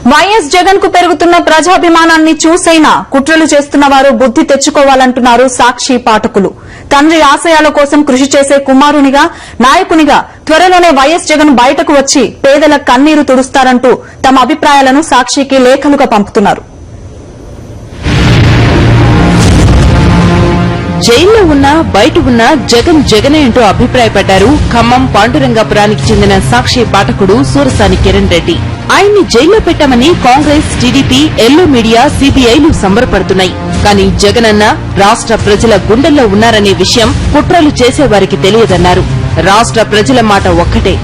YS Jagan కు పెరుగుతున్న ప్రజాభిమానాన్ని చూసైనా కుట్రలు చేస్తున్న వారు బుద్ది తెచ్చుకోవాలంటున్నారు సాక్షి పాఠకులు. తండ్రి ఆశయాల కోసం కృషి చేసే కుమారునిగా, నాయకునిగా త్వరలోనే వైఎస్ జగన్ బయటకు వచ్చి పేదల కన్నీరు తుడుస్తారంటూ తమ అభిప్రాయాలను సాక్షికి లేఖలుగా పంపుతున్నారు. జైల్లో ఉన్నా బయట ఉన్నా జగన్ జగనే అంటూ అభిప్రాయపడ్డారు ఖమ్మం పాండురంగాపురానికి చెందిన సాక్షి పాఠకుడు సూరసాని కిరణ్ రెడ్డి. ఆయన్ని జైల్లో పెట్టామని కాంగ్రెస్, టీడీపీ, ఎల్లో మీడియా, సీబీఐలు సంబరపడుతున్నాయి. కానీ జగనన్న రాష్ట్ర ప్రజల గుండెల్లో ఉన్నారనే విషయం కుట్రలు చేసేవారికి తెలియదన్నారు. రాష్ట్ర ప్రజల మాట ఒక్కటే,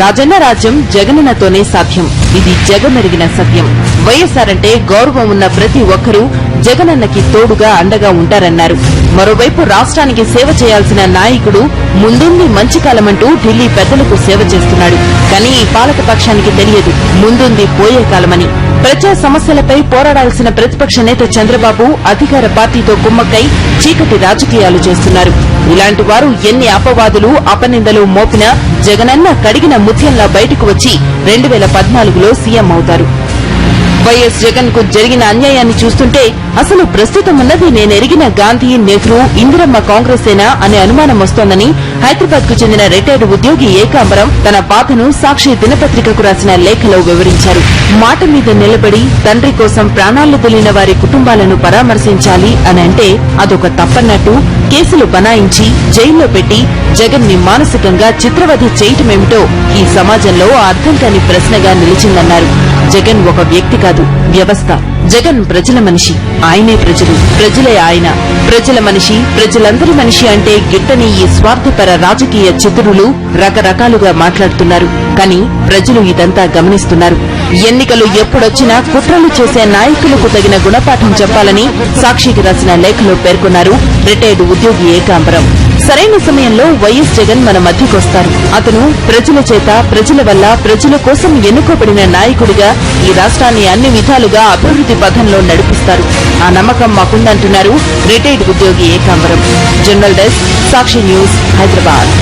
రాజన్న రాజ్యం జగనన్నతోనే సాధ్యం. ఇది జగమెరిగిన సత్యం. వైఎస్సార్ అంటే గౌరవం ఉన్న ప్రతి ఒక్కరూ జగనన్నకి తోడుగా అండగా ఉంటారన్నారు. మరోవైపు రాష్ట్రానికి సేవ చేయాల్సిన నాయకుడు ముందుంది మంచి కాలమంటూ ఢిల్లీ పెద్దలకు సేవ చేస్తున్నాడు. కానీ ఈ పాలక పక్షానికి తెలియదు ముందుంది పోయే కాలమని. ప్రజా సమస్యలపై పోరాడాల్సిన ప్రతిపక్ష నేత చంద్రబాబు అధికార పార్టీతో కుమ్మక్కై చీకటి రాజకీయాలు చేస్తున్నారు. ఇలాంటి వారు ఎన్ని అపవాదులు, అపనిందలు మోపినా జగనన్న కడిగిన ముత్యంలా బయటకు వచ్చి 2014లో సీఎం అవుతారు. వైఎస్ జగన్ కు జరిగిన అన్యాయాన్ని చూస్తుంటే అసలు ప్రస్తుతం ఉన్నది నేనెరిగిన గాంధీ, నెహ్రూ, ఇందిరమ్మ కాంగ్రెసేనా అనే అనుమానం వస్తోందని హైదరాబాద్ కు చెందిన రిటైర్డ్ ఉద్యోగి ఏకాంబరం తన బాధను సాక్షి దినపత్రికకు రాసిన లేఖలో వివరించారు. మాట మీద నిలబడి తండ్రి కోసం ప్రాణాలు తెలియని వారి కుటుంబాలను పరామర్శించాలి అని అంటే అదొక తప్పన్నట్టు కేసులు బనాయించి జైల్లో పెట్టి జగన్ ని మానసికంగా చిత్రవధ చేయటమేమిటో ఈ సమాజంలో అర్థం కాని ప్రశ్నగా నిలిచిందన్నారు. జగన్ ఒక వ్యక్తి కాదు, వ్యవస్థ. జగన్ ప్రజల మనిషి, ఆయనే ప్రజలు, ప్రజలే ఆయన. ప్రజల మనిషి, ప్రజలందరి మనిషి అంటే గిట్టని ఈ స్వార్థపర రాజకీయ చిత్రులు రకరకాలుగా మాట్లాడుతున్నారు. కానీ ప్రజలు ఇదంతా గమనిస్తున్నారు. ఎన్నికలు ఎప్పుడొచ్చినా కుట్రలు చేసే నాయకులకు తగిన గుణపాఠం చెప్పాలని సాక్షికి రాసిన లేఖలో పేర్కొన్నారు రిటైర్డ్ ఉద్యోగి ఏకాంబరం. సరైన సమయంలో వైఎస్ జగన్ మన మధ్యకొస్తారు. అతను ప్రజల చేత, ప్రజల వల్ల, ప్రజల కోసం ఎన్నుకోబడిన నాయకుడిగా ఈ రాష్ట్రాన్ని అన్ని విధాలుగా అభివృద్ది పథంలో నడిపిస్తారు. ఆ నమ్మకం మాకుందంటున్నారు రిటైర్డ్ ఉద్యోగి ఏకాంబరం. జనరల్ డెస్క్, సాక్షి న్యూస్, హైదరాబాద్.